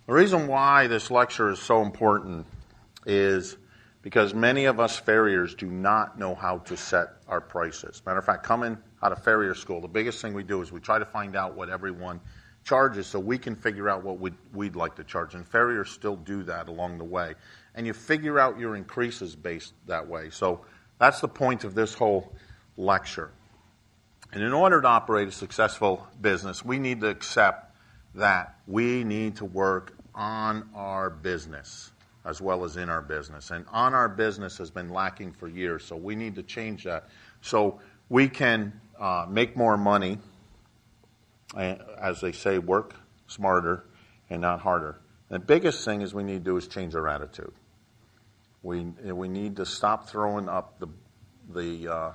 The reason why this lecture is so important is because many of us farriers do not know how to set our prices. Matter of fact, coming out of farrier school, the biggest thing we do is we try to find out what everyone charges so we can figure out what we'd like to charge. And farriers still do that along the way. And you figure out your increases based that way. So that's the point of this whole lecture. And in order to operate a successful business, we need to accept that we need to work on our business as well as in our business. And on our business has been lacking for years, so we need to change that so we can make more money, as they say, work smarter and not harder. And the biggest thing is we need to do is change our attitude. We need to stop throwing up the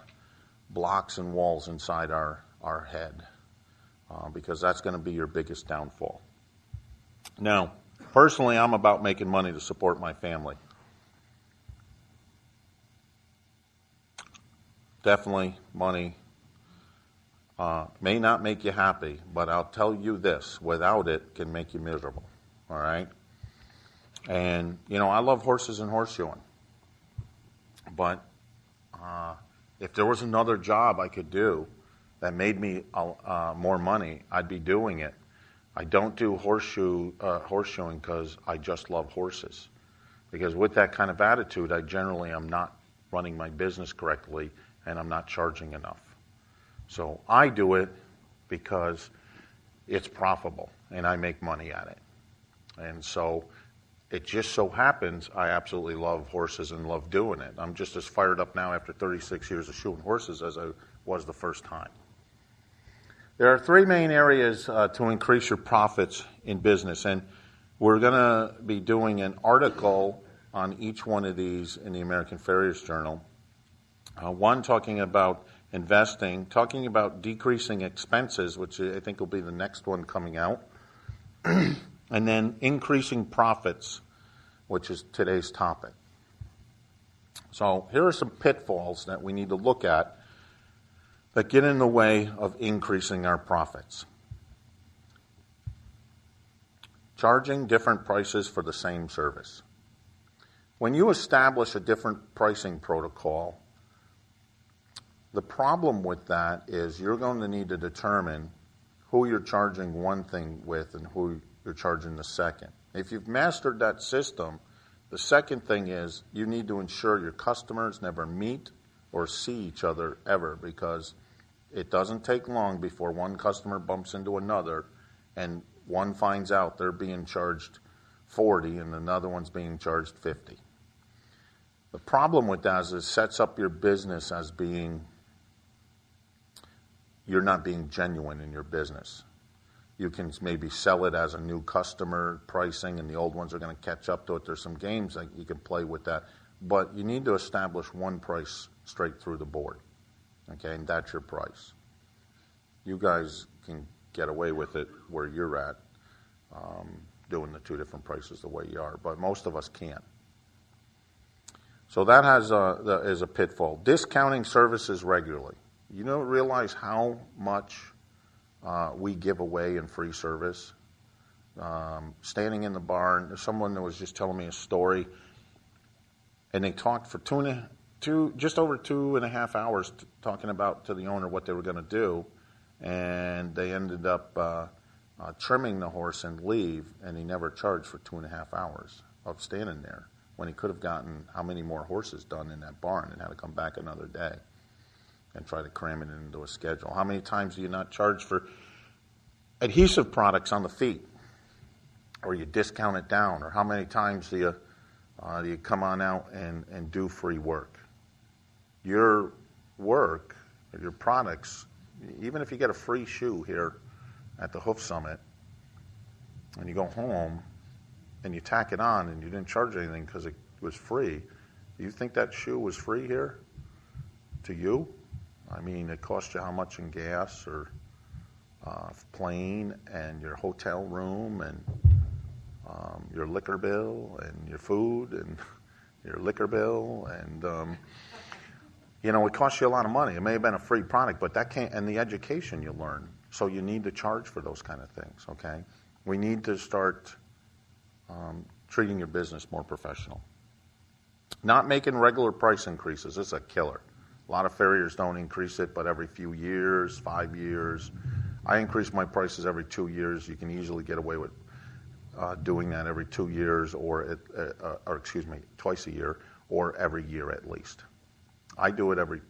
blocks and walls inside our head because that's going to be your biggest downfall. Now, personally, I'm about making money to support my family. Definitely, money may not make you happy, but I'll tell you this, without it can make you miserable, all right? And, I love horses and horseshoeing, but if there was another job I could do that made me more money, I'd be doing it. I don't do horseshoeing because I just love horses. Because with that kind of attitude, I generally am not running my business correctly and I'm not charging enough. So I do it because it's profitable and I make money at it. And so it just so happens I absolutely love horses and love doing it. I'm just as fired up now after 36 years of shoeing horses as I was the first time. There are three main areas to increase your profits in business, and we're going to be doing an article on each one of these in the American Farriers Journal. One talking about investing, talking about decreasing expenses, which I think will be the next one coming out, and then increasing profits, which is today's topic. So here are some pitfalls that we need to look at that get in the way of increasing our profits. Charging different prices for the same service. When you establish a different pricing protocol, the problem with that is you're going to need to determine who you're charging one thing with and who you're charging the second. If you've mastered that system, the second thing is you need to ensure your customers never meet or see each other ever, because it doesn't take long before one customer bumps into another and one finds out they're being charged $40 and another one's being charged $50. The problem with that is it sets up your business as you're not being genuine in your business. You can maybe sell it as a new customer pricing and the old ones are going to catch up to it. There's some games that you can play with that. But you need to establish one price straight through the board. Okay, and that's your price. You guys can get away with it where you're at, doing the two different prices the way you are, but most of us can't. So that is a pitfall. Discounting services regularly. You don't realize how much we give away in free service. Standing in the barn, there's someone that was just telling me a story, and they talked for just over 2.5 hours talking about to the owner what they were going to do, and they ended up trimming the horse and leave, and he never charged for 2.5 hours of standing there when he could have gotten how many more horses done in that barn and had to come back another day and try to cram it into a schedule. How many times do you not charge for adhesive products on the feet, or you discount it down, or how many times do you come on out and do free work? Your work, or your products, even if you get a free shoe here at the Hoof Summit and you go home and you tack it on and you didn't charge anything because it was free, do you think that shoe was free here to you? I mean, it cost you how much in gas or plane and your hotel room and your liquor bill and your food and your liquor bill and it costs you a lot of money. It may have been a free product, but that can't, and the education you learn. So you need to charge for those kind of things, okay? We need to start treating your business more professional. Not making regular price increases. This is a killer. A lot of farriers don't increase it, but every few years, 5 years. I increase my prices every 2 years. You can easily get away with doing that every 2 years, or twice a year, or every year at least. I do it every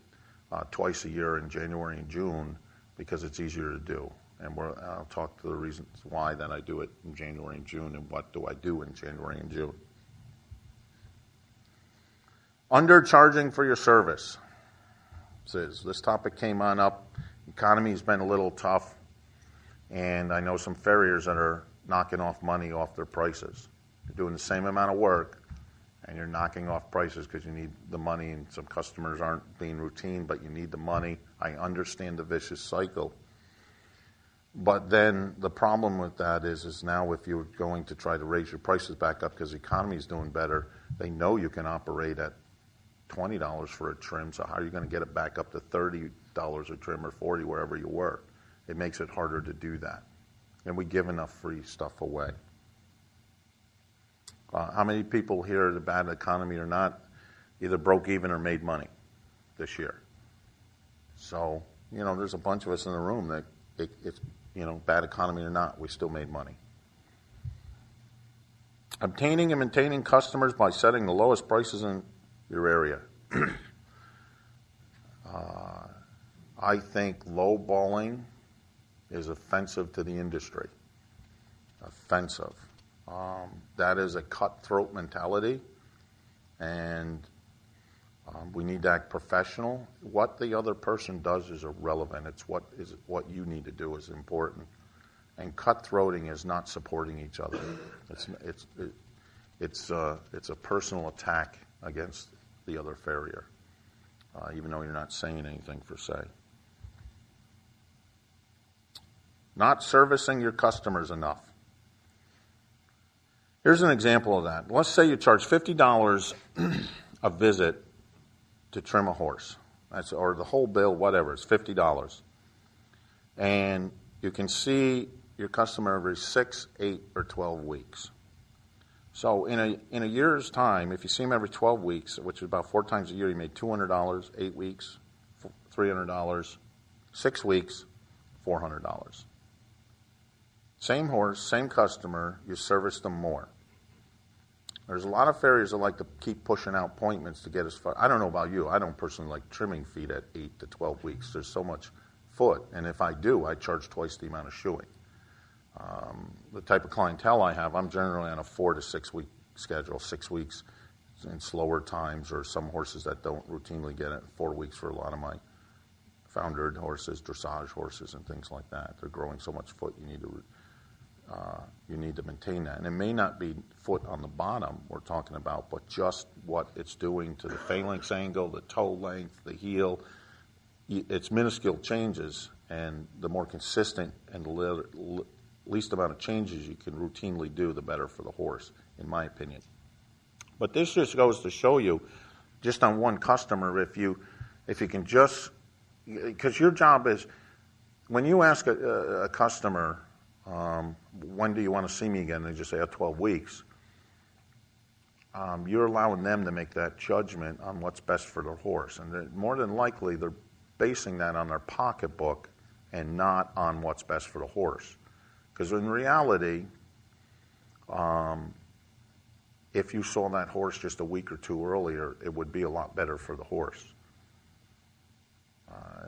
twice a year in January and June because it's easier to do. And I'll talk to the reasons why that I do it in January and June, and what do I do in January and June. Undercharging for your service. This topic came on up. Economy's been a little tough, and I know some farriers that are knocking off money off their prices. You're doing the same amount of work, and you're knocking off prices because you need the money, and some customers aren't being routine, but you need the money. I understand the vicious cycle. But then the problem with that is now if you're going to try to raise your prices back up because the economy is doing better, they know you can operate at $20 for a trim, so how are you going to get it back up to $30 a trim or $40 wherever you work? It makes it harder to do that. And we give enough free stuff away. How many people here, the bad economy or not, either broke even or made money this year? So, there's a bunch of us in the room that it's, bad economy or not, we still made money. Obtaining and maintaining customers by setting the lowest prices in your area. I think lowballing is offensive to the industry. Offensive. That is a cutthroat mentality, and we need to act professional. What the other person does is irrelevant. It's what you need to do is important. And cutthroating is not supporting each other. It's a personal attack against the other farrier, even though you're not saying anything per se. Not servicing your customers enough. Here's an example of that. Let's say you charge $50 a visit to trim a horse, or the whole bill, whatever, it's $50. And you can see your customer every 6, 8, or 12 weeks. So in a year's time, if you see him every 12 weeks, which is about 4 times a year, you made $200, 8 weeks, $300, 6 weeks, $400. Same horse, same customer, you service them more. There's a lot of farriers that like to keep pushing out appointments to get as far. I don't know about you. I don't personally like trimming feet at 8 to 12 weeks. There's so much foot, and if I do, I charge twice the amount of shoeing. The type of clientele I have, I'm generally on a 4 to 6 week schedule, 6 weeks in slower times, or some horses that don't routinely get it, 4 weeks for a lot of my foundered horses, dressage horses, and things like that. They're growing so much foot, you need to maintain that. And it may not be foot on the bottom we're talking about, but just what it's doing to the phalanx angle, the toe length, the heel. It's minuscule changes, and the more consistent and least amount of changes you can routinely do, the better for the horse, in my opinion. But this just goes to show you, just on one customer, if you can just, because your job is, when you ask a customer, when do you want to see me again? They just say, 12 weeks. You're allowing them to make that judgment on what's best for their horse. And more than likely, they're basing that on their pocketbook and not on what's best for the horse. Because in reality, if you saw that horse just a week or 2 earlier, it would be a lot better for the horse.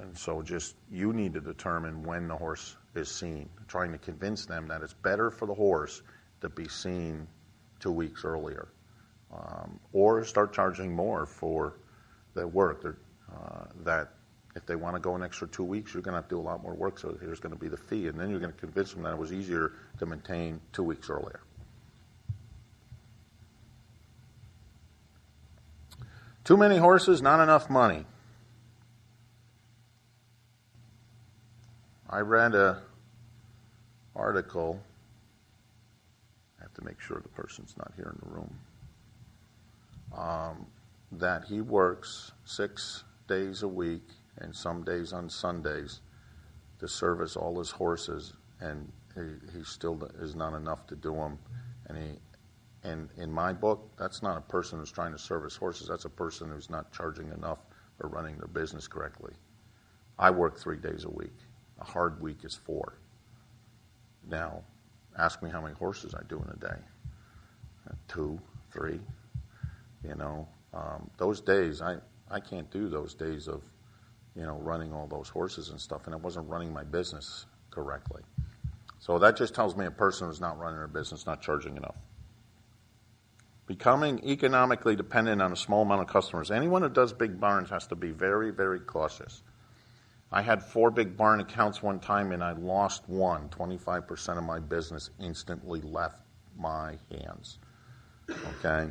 And so just you need to determine when the horse is seen, trying to convince them that it's better for the horse to be seen 2 weeks earlier. Or start charging more for their work. That if they want to go an extra 2 weeks, you're going to have to do a lot more work, so here's going to be the fee. And then you're going to convince them that it was easier to maintain 2 weeks earlier. Too many horses, not enough money. I read an article. I have to make sure the person's not here in the room. That he works 6 days a week and some days on Sundays to service all his horses, and he still is not enough to do them. And And in my book, that's not a person who's trying to service horses. That's a person who's not charging enough or running their business correctly. I work 3 days a week. A hard week is 4. Now, ask me how many horses I do in a day. 2, 3. Those days, I can't do those days of, running all those horses and stuff, and I wasn't running my business correctly. So that just tells me a person who's not running their business, not charging enough. Becoming economically dependent on a small amount of customers. Anyone who does big barns has to be very, very cautious. I had 4 big barn accounts one time, and I lost one. 25% of my business instantly left my hands. Okay?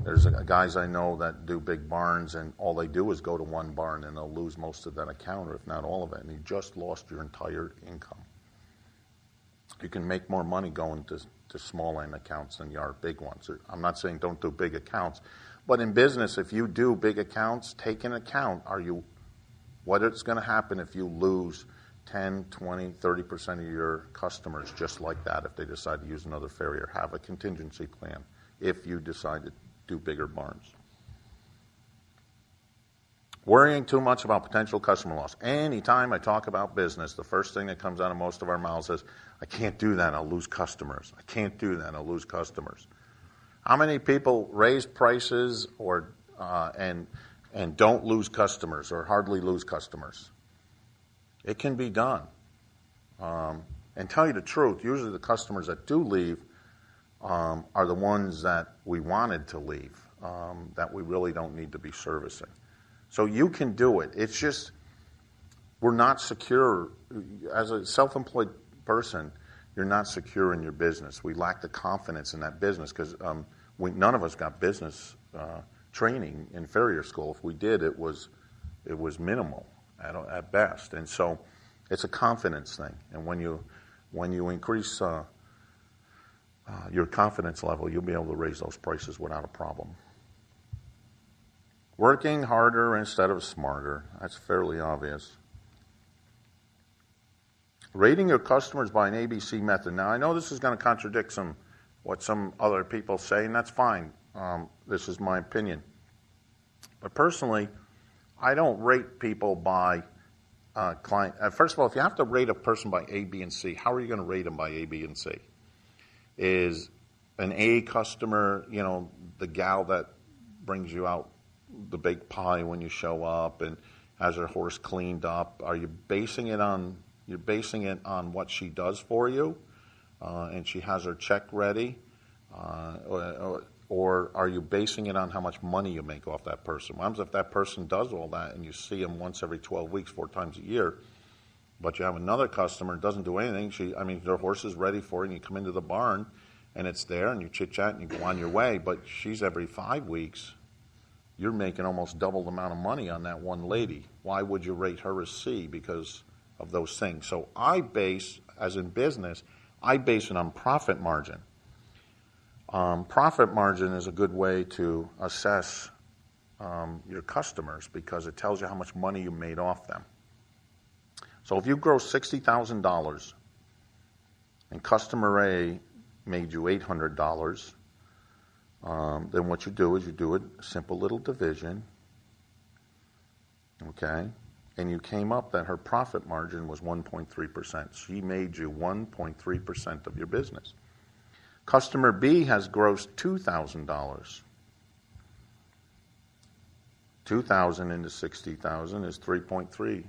There's guys I know that do big barns, and all they do is go to one barn, and they'll lose most of that account, or if not all of it, and you just lost your entire income. You can make more money going to small end accounts than you are big ones. I'm not saying don't do big accounts, but in business, if you do big accounts, take into account what it's going to happen if you lose 10, 20, 30% of your customers just like that if they decide to use another farrier. Have a contingency plan if you decide to do bigger barns. Worrying too much about potential customer loss. Anytime I talk about business, the first thing that comes out of most of our mouths is, I can't do that, I'll lose customers. I can't do that, I'll lose customers. How many people raise prices and don't lose customers or hardly lose customers? It can be done. And tell you the truth, usually the customers that do leave are the ones that we wanted to leave, that we really don't need to be servicing. So you can do it. It's just we're not secure. As a self-employed person, you're not secure in your business. We lack the confidence in that business because none of us got business training in Farrier school. If we did, it was minimal at best. And so it's a confidence thing. And when you increase your confidence level, you'll be able to raise those prices without a problem. Working harder instead of smarter. That's fairly obvious. Rating your customers by an ABC method. Now, I know this is going to contradict what some other people say, and that's fine. This is my opinion. But personally, I don't rate people by client. First of all, if you have to rate a person by A, B, and C, how are you going to rate them by A, B, and C? Is an A customer, the gal that brings you out the baked pie when you show up and has her horse cleaned up? Are you basing it on what she does for you, and she has her check ready, or are you basing it on how much money you make off that person? What happens if that person does all that and you see them once every 12 weeks, 4 times a year, but you have another customer who doesn't do anything? Their horse is ready for it, and you come into the barn and it's there, and you chit-chat and you go on your way, but she's every 5 weeks. You're making almost double the amount of money on that one lady. Why would you rate her a C? Because of those things. So as in business, I base it on profit margin. Profit margin is a good way to assess your customers because it tells you how much money you made off them. So if you gross $60,000 and customer A made you $800, then what you do is you do a simple little division, okay? And you came up that her profit margin was 1.3%. She made you 1.3% of your business. Customer B has grossed $2,000. 2,000 into 60,000 is 3.3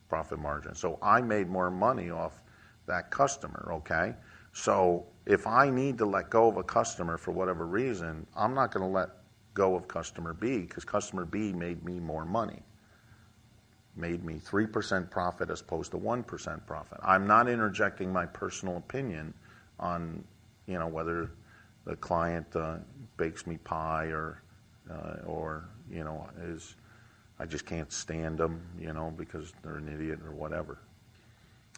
profit margin. So I made more money off that customer, okay? So if I need to let go of a customer for whatever reason, I'm not going to let go of customer B because customer B made me more money. Made me 3% profit as opposed to 1% profit. I'm not interjecting my personal opinion on, whether the client bakes me pie or I just can't stand them, because they're an idiot or whatever.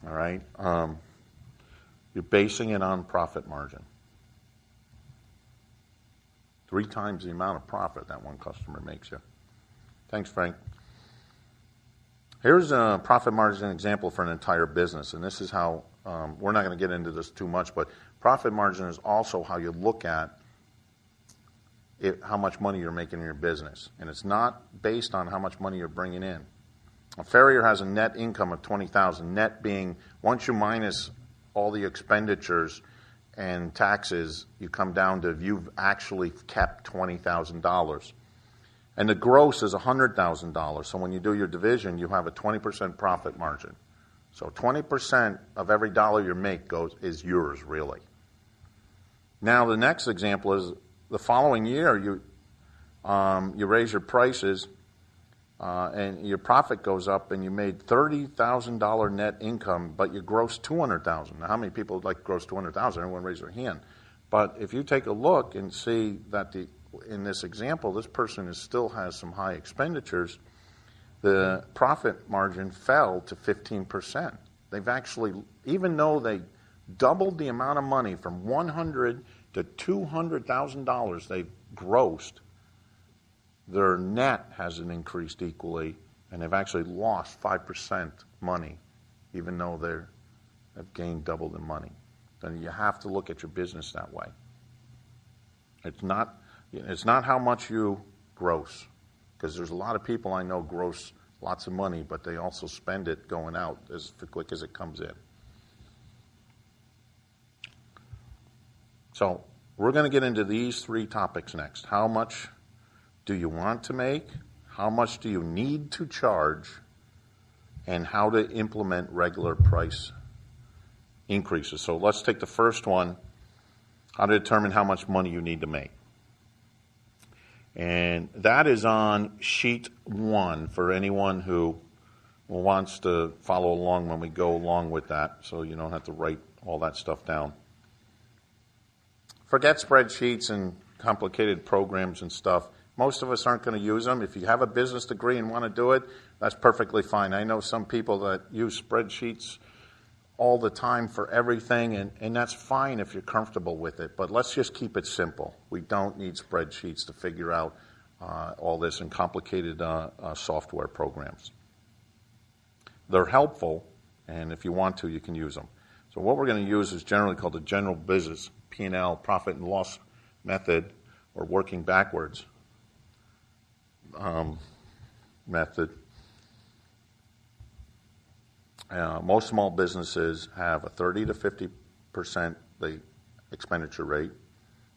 All right? You're basing it on profit margin. 3 times the amount of profit that one customer makes you. Thanks, Frank. Here's a profit margin example for an entire business, and this is how, we're not going to get into this too much, but profit margin is also how you look at how much money you're making in your business. And it's not based on how much money you're bringing in. A Farrier has a net income of $20,000, net being once you minus all the expenditures and taxes, you come down to you've actually kept $20,000. And the gross is $100,000. So when you do your division, you have a 20% profit margin. So 20% of every dollar you make is yours, really. Now the next example is the following year you raise your prices and your profit goes up and you made $30,000 net income, but you grossed $200,000. Now how many people would like to gross $200,000? Everyone raise their hand. But if you take a look and see that in this example, this person still has some high expenditures, the profit margin fell to 15%. They've actually, even though they doubled the amount of money from $100,000 to $200,000 they've grossed, their net hasn't increased equally, and they've actually lost 5% money, even though they've gained double the money. Then you have to look at your business that way. It's not how much you gross, because there's a lot of people I know gross lots of money, but they also spend it going out as quick as it comes in. So we're going to get into these three topics next. How much do you want to make? How much do you need to charge? And how to implement regular price increases. So let's take the first one, how to determine how much money you need to make. And that is on sheet 1 for anyone who wants to follow along when we go along with that, so you don't have to write all that stuff down. Forget spreadsheets and complicated programs and stuff. Most of us aren't going to use them. If you have a business degree and want to do it, that's perfectly fine. I know some people that use spreadsheets all the time for everything, and that's fine if you're comfortable with it. But let's just keep it simple. We don't need spreadsheets to figure out all this in complicated software programs. They're helpful, and if you want to, you can use them. So what we're going to use is generally called the general business P&L, profit and loss method, or working backwards method. Most small businesses have a 30 to 50% the expenditure rate,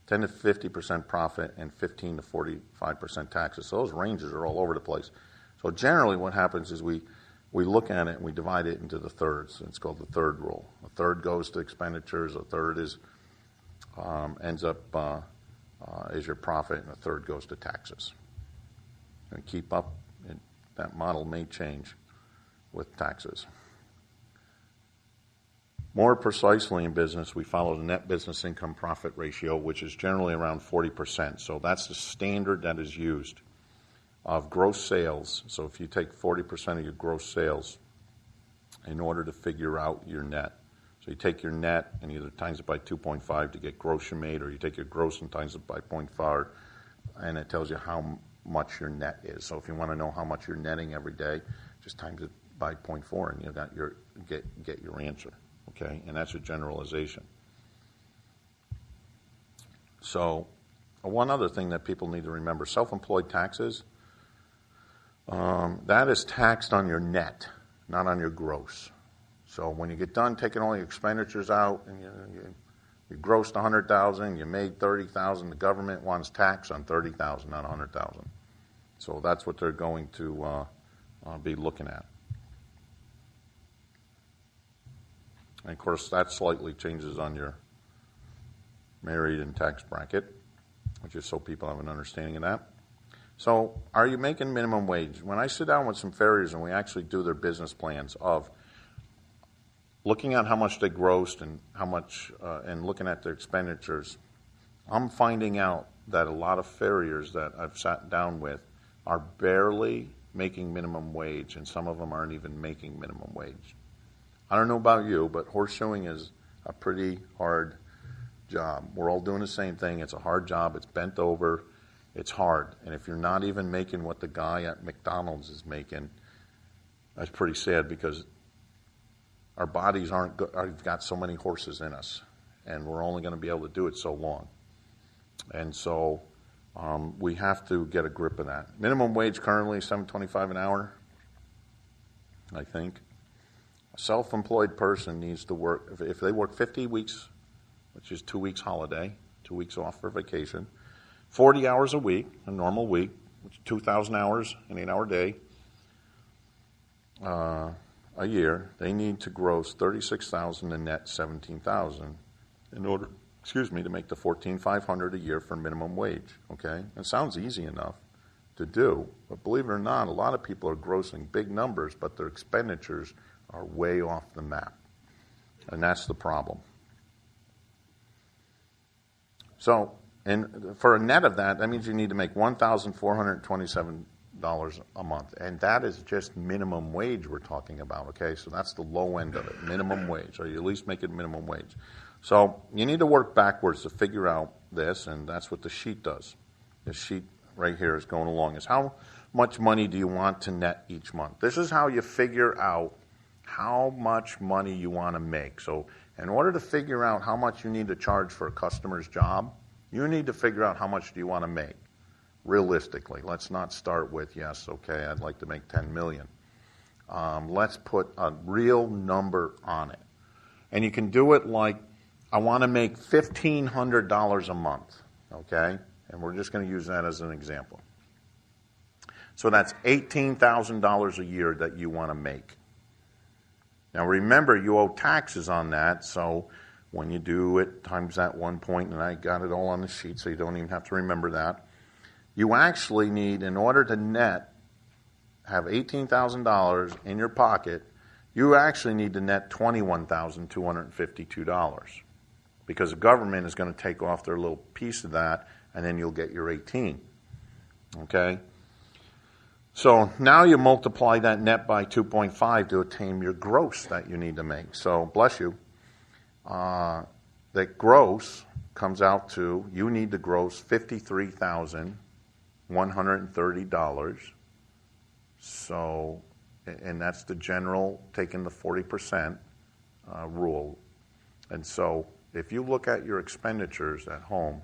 10 to 50% profit, and 15 to 45% taxes. So those ranges are all over the place. So generally what happens is we look at it and we divide it into the thirds. It's called the third rule. A third goes to expenditures, a third ends up is your profit, and a third goes to taxes. And keep up, that model may change with taxes. More precisely in business, we follow the net business income profit ratio, which is generally around 40%. So that's the standard that is used of gross sales. So if you take 40% of your gross sales in order to figure out your net. So you take your net and either times it by 2.5 to get gross you made, or you take your gross and times it by 0.5, and it tells you how much your net is. So if you want to know how much you're netting every day, just times it by 0.4 and you got get your answer. Okay, and that's a generalization. So one other thing that people need to remember, self-employed taxes, that is taxed on your net, not on your gross. So when you get done taking all your expenditures out and you grossed $100,000, you made $30,000, the government wants tax on $30,000, not $100,000. So that's what they're going to be looking at. And of course, that slightly changes on your married and tax bracket, which is so people have an understanding of that. So are you making minimum wage? When I sit down with some farriers and we actually do their business plans of looking at how much they grossed and how much, and looking at their expenditures, I'm finding out that a lot of farriers that I've sat down with are barely making minimum wage, and some of them aren't even making minimum wage. I don't know about you, but horseshoeing is a pretty hard job. We're all doing the same thing. It's a hard job. It's bent over. It's hard. And if you're not even making what the guy at McDonald's is making, that's pretty sad, because our bodies aren't good. We've got so many horses in us, and we're only going to be able to do it so long. And so We have to get a grip of that. Minimum wage currently is $7.25 an hour, I think. A self-employed person needs to work, if they work 50 weeks, which is 2 weeks holiday, 2 weeks off for vacation, 40 hours a week, a normal week, which is 2,000 hours, an 8-hour day, a year, they need to gross $36,000 and net $17,000 in order, to make the $14,500 a year for minimum wage. Okay, it sounds easy enough to do, but believe it or not, a lot of people are grossing big numbers, but their expenditures are way off the map, and that's the problem. So, and for a net of that, that means you need to make $1,427 a month, and that is just minimum wage we're talking about, okay? So that's the low end of it, minimum wage, or you at least make it minimum wage. So you need to work backwards to figure out this, and that's what the sheet does. This sheet right here is going along, is how much money do you want to net each month? This is how you figure out how much money you want to make. So in order to figure out how much you need to charge for a customer's job, you need to figure out how much do you want to make. Realistically, let's not start with, yes, okay, I'd like to make $10 million. Let's put a real number on it. And you can do it like, I want to make $1,500 a month, okay? And we're just going to use that as an example. So that's $18,000 a year that you want to make. Now remember, you owe taxes on that, so when you do it times that 1 point, and I got it all on the sheet, so you don't even have to remember that. You actually need, in order to net, have $18,000 in your pocket, you actually need to net $21,252 because the government is going to take off their little piece of that, and then you'll get your 18. Okay? So now you multiply that net by 2.5 to attain your gross that you need to make. So, bless you, that gross comes out to, you need to gross $53,130. So, and that's the general, taking the 40% rule. And so, if you look at your expenditures at home,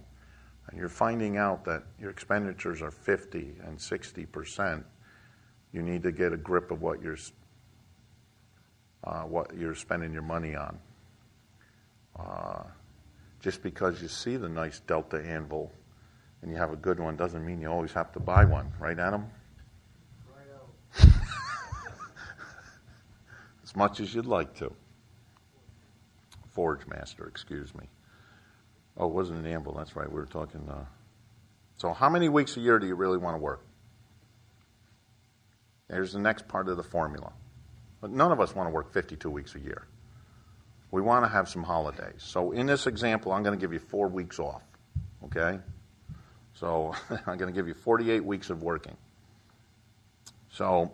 and you're finding out that your expenditures are 50 and 60%, you need to get a grip of what you're spending your money on. Just because you see the nice Delta anvil and you have a good one doesn't mean you always have to buy one, right, Adam? Right. As much as you'd like to. Forge master, excuse me. Oh, it wasn't an anvil, that's right, we were talking. So how many weeks a year do you really want to work? Here's the next part of the formula. But none of us want to work 52 weeks a year. We want to have some holidays. So in this example, I'm going to give you 4 weeks off, okay? So I'm going to give you 48 weeks of working. So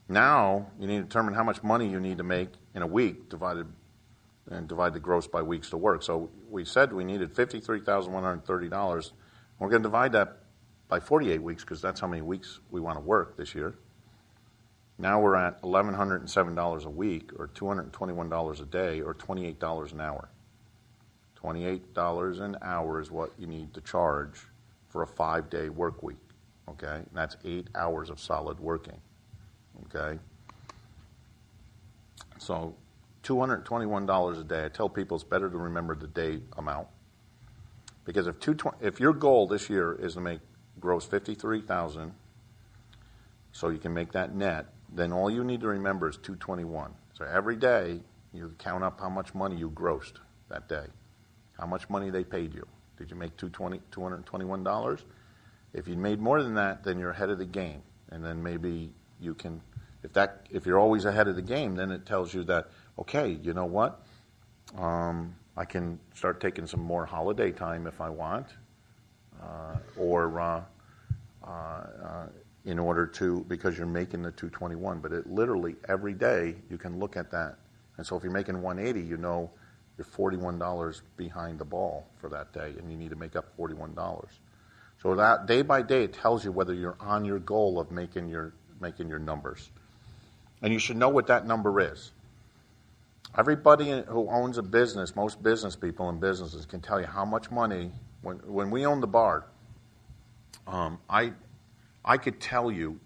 now you need to determine how much money you need to make in a week, divide the gross by weeks to work. So we said we needed $53,130. We're going to divide that by 48 weeks because that's how many weeks we want to work this year. Now we're at $1,107 a week, or $221 a day, or $28 an hour. $28 an hour is what you need to charge for a 5-day work week, okay? And that's 8 hours of solid working, okay? So $221 a day. I tell people it's better to remember the day amount, because if your goal this year is to make gross $53,000, so you can make that net, then all you need to remember is 221. So every day you count up how much money you grossed that day, how much money they paid you. Did you make $221? If you made more than that, then you're ahead of the game, and then maybe you can. If you're always ahead of the game, then it tells you that, okay, you know what? I can start taking some more holiday time if I want, in order to, because you're making the 221. But it literally every day you can look at that, and so if you're making 180, you know you're $41 behind the ball for that day, and you need to make up $41. So that day by day, it tells you whether you're on your goal of making your numbers, and you should know what that number is. Everybody who owns a business, most business people in businesses, can tell you how much money. When we owned the bar, I could tell you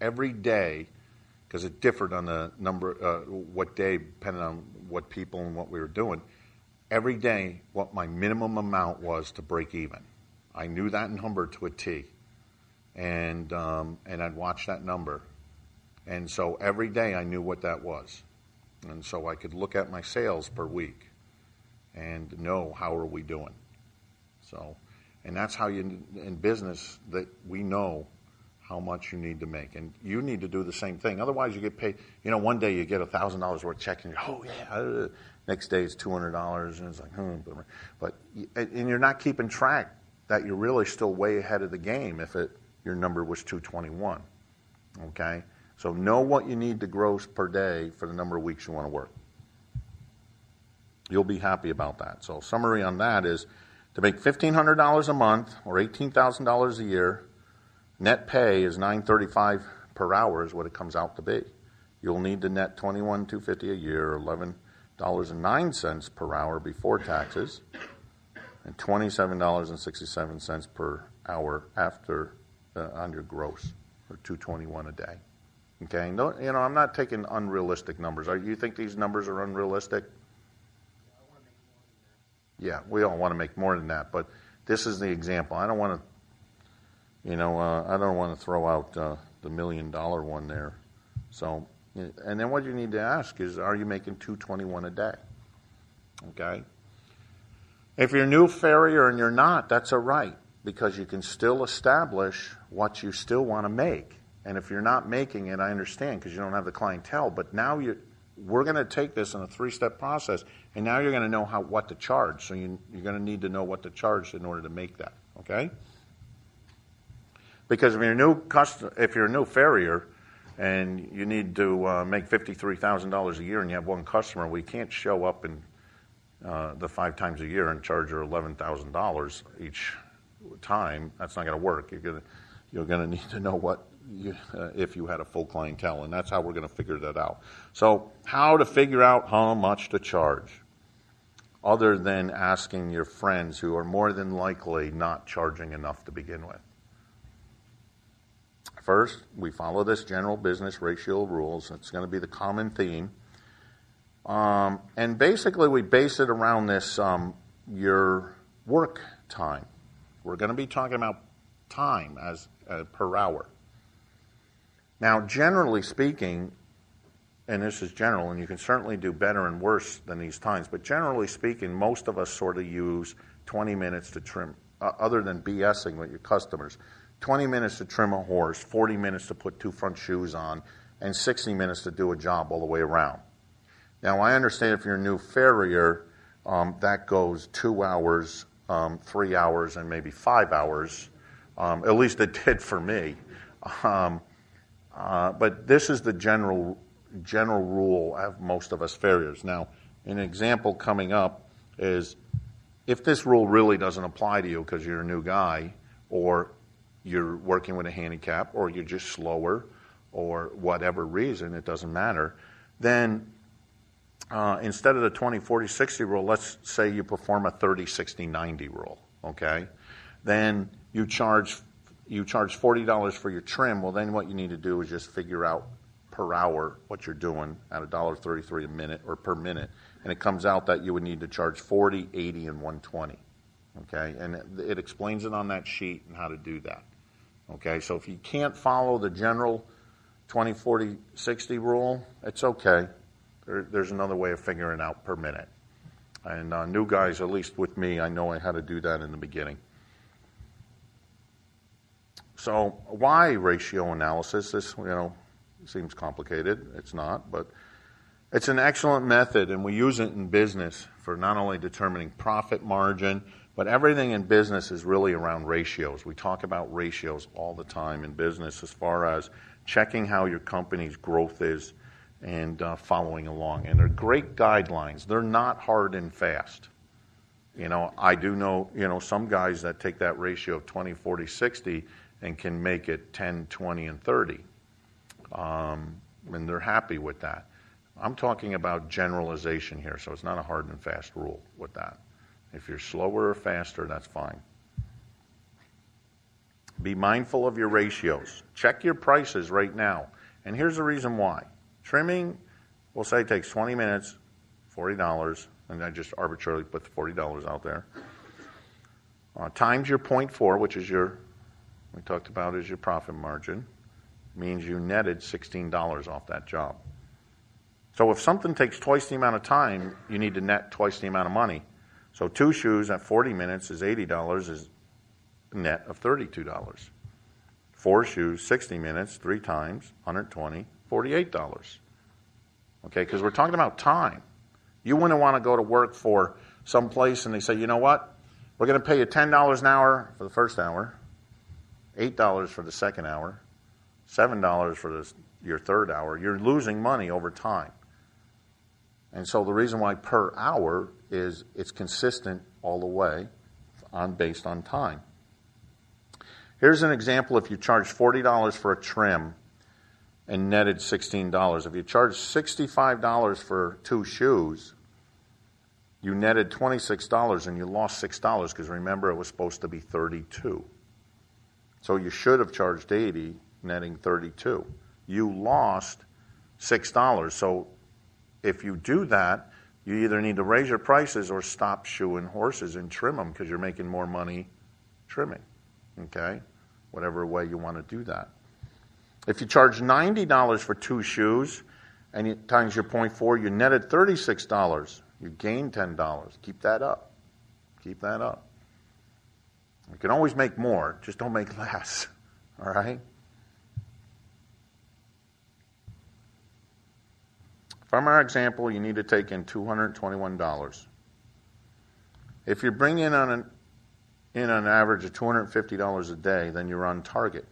every day, because it differed on the number, what day, depending on what people and what we were doing, every day what my minimum amount was to break even. I knew that number to a T, and I'd watch that number. And so every day I knew what that was. And so I could look at my sales per week and know how are we doing. So, and that's how you, in business, that we know how much you need to make. And you need to do the same thing. Otherwise you get paid, one day you get $1,000 worth check and you're, oh yeah, next day it's $200 and it's like, and you're not keeping track that you're really still way ahead of the game if your number was 221, okay? So know what you need to gross per day for the number of weeks you want to work. You'll be happy about that. So summary on that is to make $1,500 a month or $18,000 a year, net pay is $9.35 per hour is what it comes out to be. You'll need to net $21,250 a year, $11.09 per hour before taxes, and $27.67 per hour after on your gross, or $221 a day. Okay, I'm not taking unrealistic numbers. You think these numbers are unrealistic? Yeah, we all want to make more than that, but this is the example. I don't want to, I don't want to throw out the $1 million one there. So, and then what you need to ask is, are you making $221 a day? Okay. If you're new Farrier and you're not, that's all right, because you can still establish what you still want to make. And if you're not making it, I understand, because you don't have the clientele. But now we're going to take this in a 3-step process, and now you're going to know what to charge. So you're going to need to know what to charge in order to make that. Okay? Because if you're a new Farrier and you need to make $53,000 a year and you have one customer, we can't show up in the 5 times a year and charge her $11,000 each time. That's not going to work. You're going to need to know if you had a full clientele, and that's how we're going to figure that out. So how to figure out how much to charge, other than asking your friends who are more than likely not charging enough to begin with. First, we follow this general business ratio rules. It's going to be the common theme. And basically we base it around this, your work time. We're going to be talking about time as per hour. Now, generally speaking, and this is general, and you can certainly do better and worse than these times, but generally speaking, most of us sort of use 20 minutes to trim, other than BSing with your customers, 20 minutes to trim a horse, 40 minutes to put 2 front shoes on, and 60 minutes to do a job all the way around. Now, I understand if you're a new Farrier, that goes 2 hours, 3 hours, and maybe 5 hours. At least it did for me. But this is the general rule of most of us Farriers. Now, an example coming up is if this rule really doesn't apply to you because you're a new guy, or you're working with a handicap, or you're just slower, or whatever reason, it doesn't matter, then instead of the 20, 40, 60 rule, let's say you perform a 30, 60, 90 rule, okay? Then you charge $40 for your trim. Well, then what you need to do is just figure out per hour what you're doing at $1.33 a minute or per minute, and it comes out that you would need to charge 40, 80, and 120. Okay, and it explains it on that sheet and how to do that. Okay, so if you can't follow the general 20, 40, 60 rule, it's okay. There's another way of figuring it out per minute. And new guys, at least with me, I know how to do that in the beginning. So why ratio analysis? This, seems complicated. It's not, but it's an excellent method, and we use it in business for not only determining profit margin, but everything in business is really around ratios. We talk about ratios all the time in business as far as checking how your company's growth is and following along. And they're great guidelines. They're not hard and fast. I do know, some guys that take that ratio of 20, 40, 60 and can make it 10, 20, and 30. And they're happy with that. I'm talking about generalization here, so it's not a hard and fast rule with that. If you're slower or faster, that's fine. Be mindful of your ratios. Check your prices right now. And here's the reason why. Trimming, we'll say, takes 20 minutes, $40, and I just arbitrarily put the $40 out there. Times your 0.4, which is we talked about is your profit margin, means you netted $16 off that job. So if something takes twice the amount of time, you need to net twice the amount of money. So 2 shoes at 40 minutes is $80, is net of $32. 4 shoes, 60 minutes, 3 times, 120, $48. Okay, because we're talking about time. You wouldn't want to go to work for some place and they say, you know what, we're going to pay you $10 an hour for the first hour, $8 for the second hour, $7 for your third hour. You're losing money over time. And so the reason why per hour is it's consistent all the way based on time. Here's an example if you charge $40 for a trim and netted $16. If you charge $65 for 2 shoes, you netted $26 and you lost $6 because remember it was supposed to be $32. So you should have charged $80, netting $32. You lost $6. So if you do that, you either need to raise your prices or stop shoeing horses and trim them because you're making more money trimming. Okay? Whatever way you want to do that. If you charge $90 for 2 shoes and you times your 0.4, you netted $36. You gained $10. Keep that up. Keep that up. You can always make more, just don't make less. All right? From our example, you need to take in $221. If you're bringing in an average of $250 a day, then you're on target.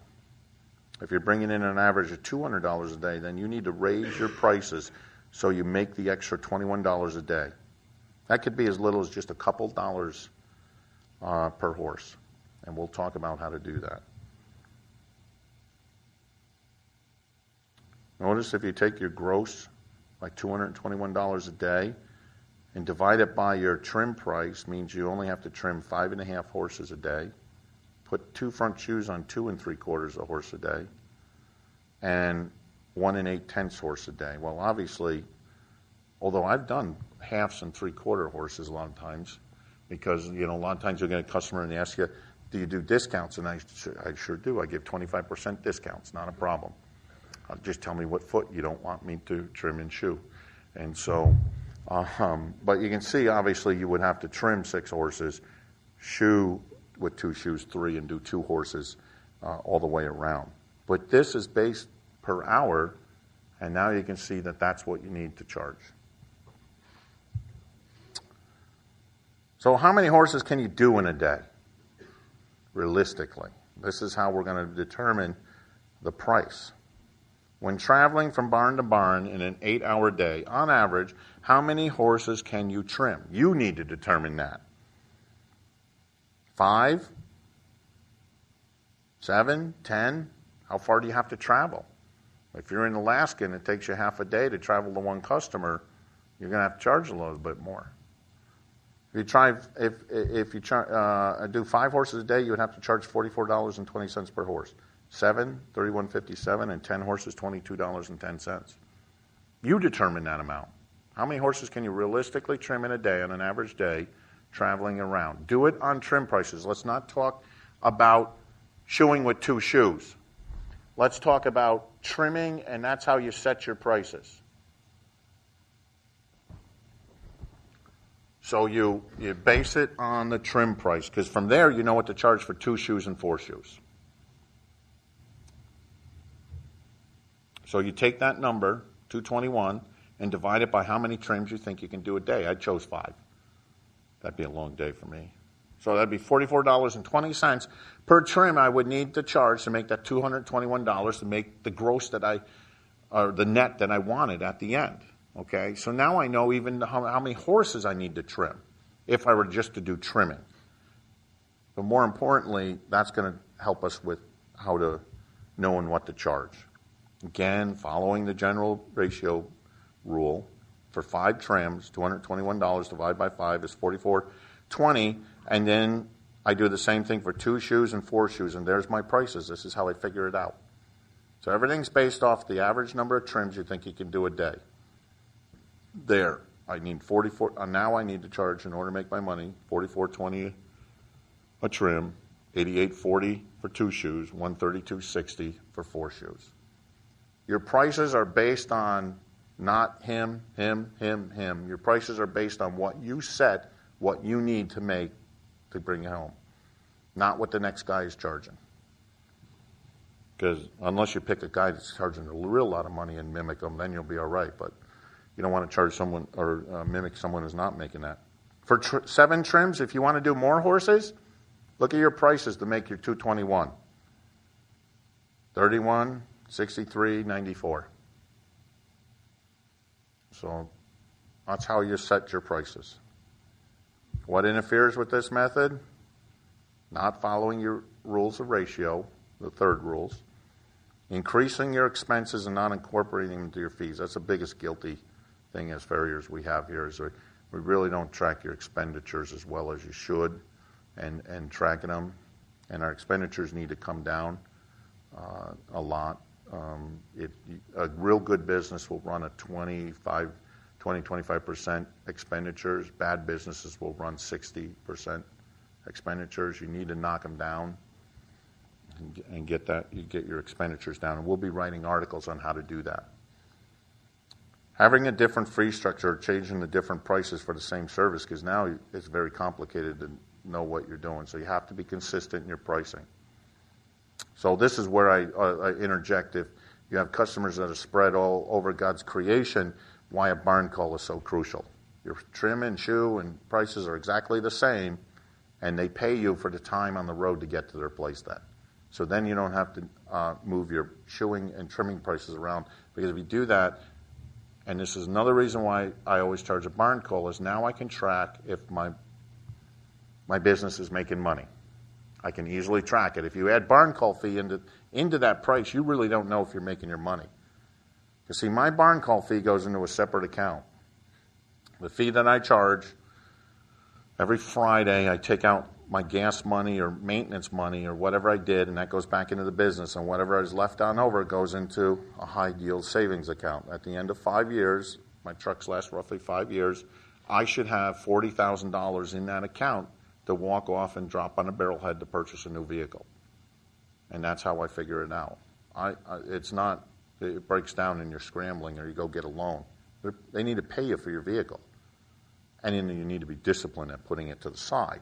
If you're bringing in an average of $200 a day, then you need to raise your prices so you make the extra $21 a day. That could be as little as just a couple dollars per horse, and we'll talk about how to do that. Notice if you take your gross, like $221 a day, and divide it by your trim price, means you only have to trim 5.5 horses a day, put 2 front shoes on 2 3/4 a horse a day, and 1 8/10 horse a day. Well, obviously, although I've done halves and 3/4 horses a lot of times, because a lot of times you'll get a customer and they ask you, do you do discounts? And I sure do. I give 25% discounts, not a problem. Just tell me what foot you don't want me to trim and shoe. And so, but you can see, obviously, you would have to trim 6 horses, shoe with 2 shoes 3, and do 2 horses all the way around. But this is based per hour, and now you can see that that's what you need to charge. So how many horses can you do in a day, realistically? This is how we're going to determine the price. When traveling from barn to barn in an 8-hour day, on average, how many horses can you trim? You need to determine that. 5? 7? 10? How far do you have to travel? If you're in Alaska and it takes you half a day to travel to one customer, you're going to have to charge a little bit more. If you do 5 horses a day, you would have to charge $44.20 per horse. 7, $31.57, and 10 horses, $22.10. You determine that amount. How many horses can you realistically trim in a day, on an average day, traveling around? Do it on trim prices. Let's not talk about shoeing with 2 shoes. Let's talk about trimming, and that's how you set your prices. So you base it on the trim price, because from there you know what to charge for 2 shoes and 4 shoes. So you take that number, 221, and divide it by how many trims you think you can do a day. I chose 5. That'd be a long day for me. So that'd be $44.20 per trim I would need to charge to make that $221 to make the gross or the net that I wanted at the end. Okay, so now I know even how many horses I need to trim if I were just to do trimming. But more importantly, that's going to help us with how to know and what to charge. Again, following the general ratio rule, for 5 trims, $221 divided by 5 is $44.20, and then I do the same thing for 2 shoes and 4 shoes, and there's my prices. This is how I figure it out. So everything's based off the average number of trims you think you can do a day. There, I need 44. Now I need to charge, in order to make my money, $44.20 a trim, $88.40 for 2 shoes, $132.60 for 4 shoes. Your prices are based on not him. Your prices are based on what you set, what you need to make to bring it home, not what the next guy is charging. Because unless you pick a guy that's charging a real lot of money and mimic them, then you'll be all right. But you don't want to charge someone or mimic someone who's not making that. For 7 trims, if you want to do more horses, look at your prices to make your 221. 31, 63, 94. So that's how you set your prices. What interferes with this method? Not following your rules of ratio, the third rules. Increasing your expenses and not incorporating them into your fees. That's the biggest guilty thing as farriers we have here, is we really don't track your expenditures as well as you should, and tracking them. And our expenditures need to come down a lot. A real good business will run a 20-25% expenditures. Bad businesses will run 60% expenditures. You need to knock them down and get your expenditures down. And we'll be writing articles on how to do that. Having a different fee structure, changing the different prices for the same service, because now it's very complicated to know what you're doing. So you have to be consistent in your pricing. So this is where I interject. If you have customers that are spread all over God's creation, why a barn call is so crucial. Your trim and shoe and prices are exactly the same, and they pay you for the time on the road to get to their place then. So then you don't have to move your shoeing and trimming prices around, because if you do that, and this is another reason why I always charge a barn call, is now I can track if my business is making money. I can easily track it. If you add barn call fee into that price, you really don't know if you're making your money. You see, my barn call fee goes into a separate account. The fee that I charge, every Friday I take out my gas money or maintenance money or whatever I did, and that goes back into the business, and whatever is left on over goes into a high-yield savings account. At the end of 5 years, my trucks last roughly 5 years, I should have $40,000 in that account to walk off and drop on a barrelhead to purchase a new vehicle. And that's how I figure it out. It's not, it breaks down and you're scrambling or you go get a loan. They need to pay you for your vehicle. And then you need to be disciplined at putting it to the side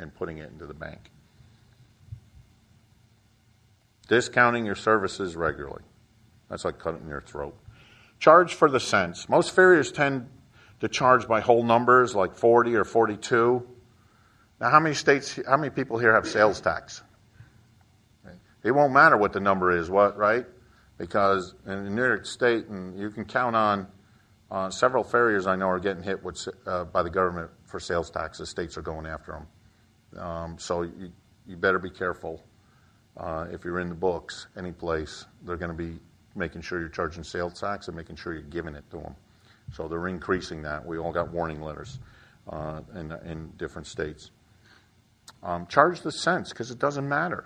and putting it into the bank. Discounting your services regularly. That's like cutting your throat. Charge for the cents. Most farriers tend to charge by whole numbers, like 40 or 42. Now, how many people here have sales tax? It won't matter what the number is, right? Because in New York State, and you can count on several farriers I know are getting hit with, by the government for sales tax. The states are going after them. So you better be careful. If you're in the books, any place, they're going to be making sure you're charging sales tax and making sure you're giving it to them. So they're increasing that. We all got warning letters in different states. Charge the cents, because it doesn't matter.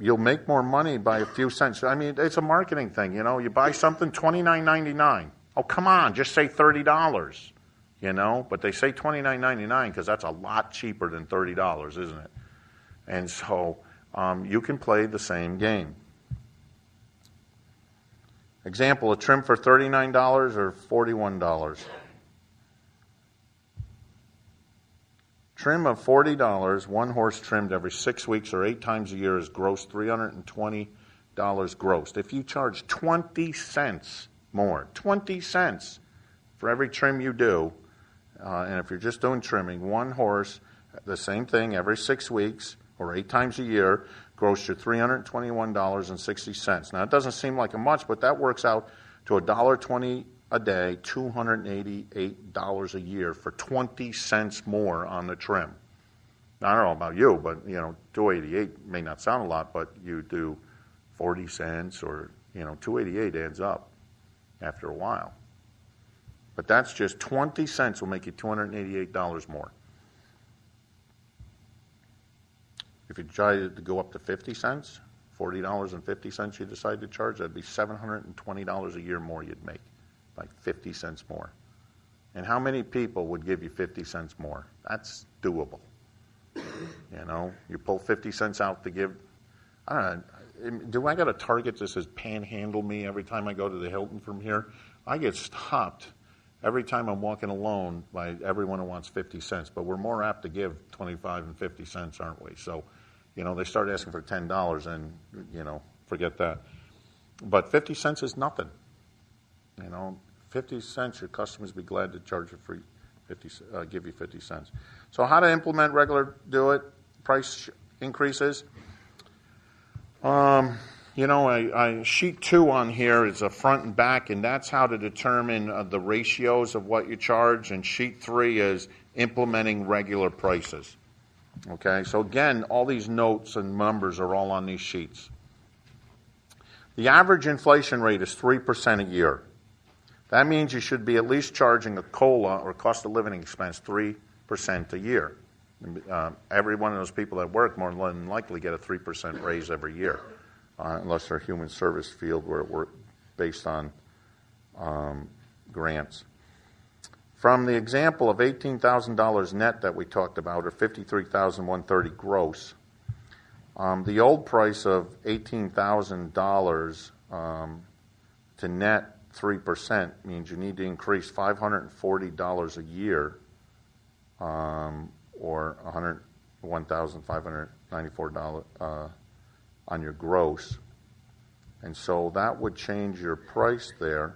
You'll make more money by a few cents. I mean, it's a marketing thing. You know, you buy something $29.99. Oh, come on, just say $30. You know, but they say $29.99 because that's a lot cheaper than $30, isn't it? And so you can play the same game. Example: a trim for $39 or $41. Trim of $40, one horse trimmed every 6 weeks or 8 times a year is gross $320 gross. If you charge 20 cents more, 20 cents for every trim you do, and if you're just doing trimming, one horse, the same thing every 6 weeks or 8 times a year, gross you $321.60. Now, it doesn't seem like much, but that works out to $1.20 a day, $288 a year for 20 cents more on the trim. Now, I don't know about you, but, you know, $288 may not sound a lot, but you do 40 cents or, you know, $288 adds up after a while. But that's just 20 cents will make you $288 more. If you try to go up to 50 cents, $40.50 you decide to charge, that'd be $720 a year more you'd make, like 50 cents more. And how many people would give you 50 cents more? That's doable. You know, you pull 50 cents out to give, I don't know, do I got a target that says panhandle me every time I go to the Hilton from here? I get stopped every time I'm walking alone by everyone who wants 50 cents, but we're more apt to give 25 and 50 cents, aren't we? So, you know, they start asking for $10 and, you know, forget that. But 50 cents is nothing. You know, 50 cents, your customers be glad to charge you free, give you 50 cents. So how to implement regular price increases? You know, sheet 2 on here is a front and back, and that's how to determine the ratios of what you charge, and sheet 3 is implementing regular prices. Okay, so again, all these notes and numbers are all on these sheets. The average inflation rate is 3% a year. That means you should be at least charging a COLA, or cost of living expense, 3% a year. Every one of those people that work more than likely get a 3% raise every year, unless they're human service field where it works based on grants. From the example of $18,000 net that we talked about, or $53,130 gross, the old price of $18,000 to net 3% means you need to increase $540 a year, or $101,594 on your gross. And so that would change your price there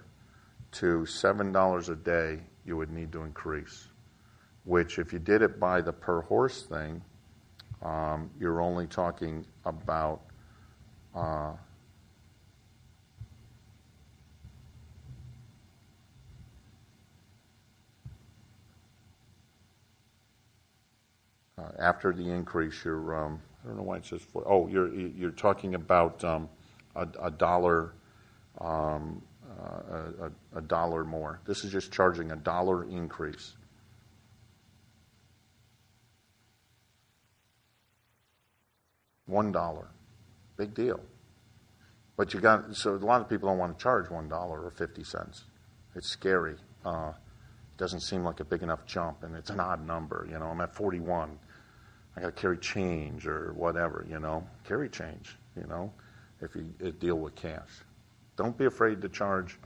to $7 a day you would need to increase, which if you did it by the per horse thing, you're only talking about after the increase, you're I don't know why it says you're talking about a dollar a dollar more. This is just charging a $1 increase. $1, big deal. But so a lot of people don't want to charge $1 or 50 cents. It's scary. It doesn't seem like a big enough jump, and it's an odd number. You know, I'm at 41. I got to carry change or whatever. You know, carry change. You know, if you deal with cash, don't be afraid to charge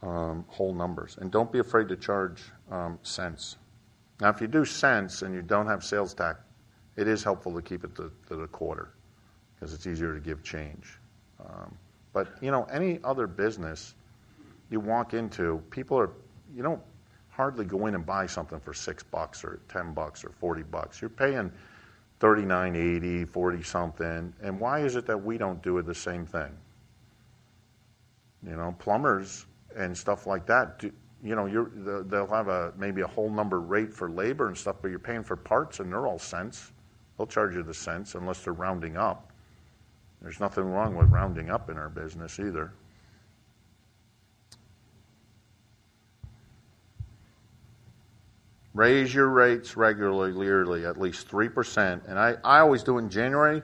whole numbers, and don't be afraid to charge cents. Now, if you do cents and you don't have sales tax, it is helpful to keep it to the quarter because it's easier to give change. But you know, any other business you walk into, you don't hardly go in and buy something for $6 or $10 or $40. You're paying $39.80, 40 something. And why is it that we don't do it the same thing? You know, plumbers and stuff like that. You know, they'll have maybe a whole number rate for labor and stuff, but you're paying for parts and they're all cents. They'll charge you the cents unless they're rounding up. There's nothing wrong with rounding up in our business either. Raise your rates regularly, at least 3%. And I always do it in January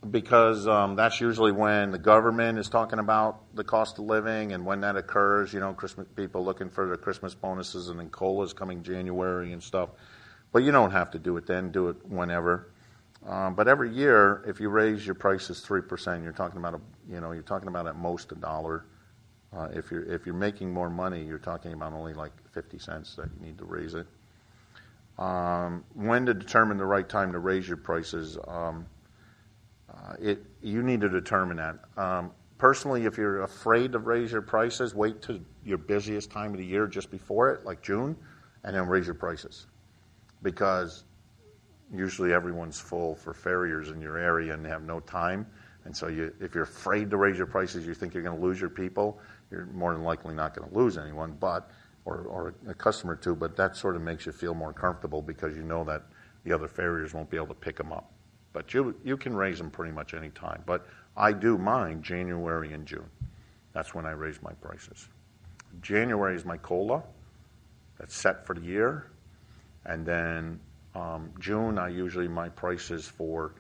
because that's usually when the government is talking about the cost of living and when that occurs. You know, Christmas people looking for their Christmas bonuses, and then COLA's coming January and stuff. But you don't have to do it then. Do it whenever. But every year, if you raise your prices 3%, you're talking about at most $1. If you're making more money, you're talking about only like 50 cents that you need to raise it. When to determine the right time to raise your prices, you need to determine that. Personally, if you're afraid to raise your prices, wait till your busiest time of the year just before it, like June, and then raise your prices. Because usually everyone's full for farriers in your area and they have no time. And so if you're afraid to raise your prices, you think you're going to lose your people, you're more than likely not going to lose anyone, or a customer too, but that sort of makes you feel more comfortable because you know that the other farriers won't be able to pick them up. But you can raise them pretty much any time. But I do mine January and June. That's when I raise my prices. January is my COLA. That's set for the year. And then June, my prices for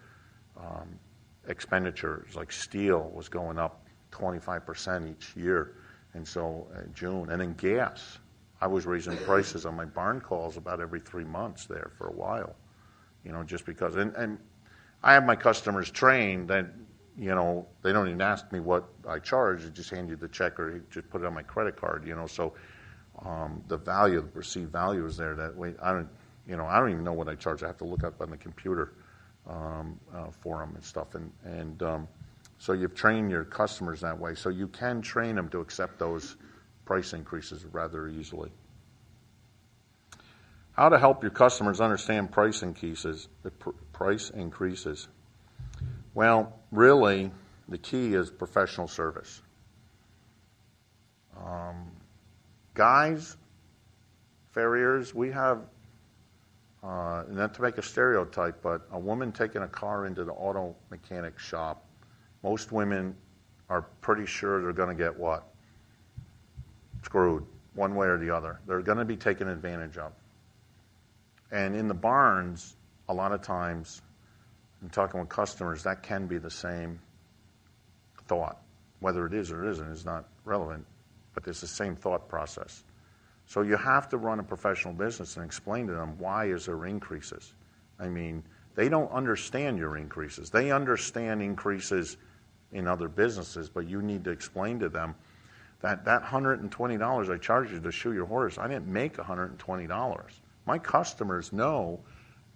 expenditures, like steel was going up 25% each year. And so June. And then gas. I was raising prices on my barn calls about every 3 months there for a while. Just because. And I have my customers trained that, they don't even ask me what I charge. They just hand you the check or just put it on my credit card, So the value, the perceived value is there. That way, I don't even know what I charge. I have to look up on the computer for them and stuff. And so you've trained your customers that way. So you can train them to accept those price increases rather easily. How to help your customers understand price increases. Well, really, the key is professional service. Guys, farriers, we have, not to make a stereotype, but a woman taking a car into the auto mechanic shop, most women are pretty sure they're going to get what? Screwed, one way or the other. They're going to be taken advantage of. And in the barns, a lot of times, in talking with customers, that can be the same thought. Whether it is or isn't is not relevant, but it's the same thought process. So you have to run a professional business and explain to them why is there increases. I mean, they don't understand your increases. They understand increases in other businesses, but you need to explain to them that $120 I charged you to shoe your horse, I didn't make $120. My customers know,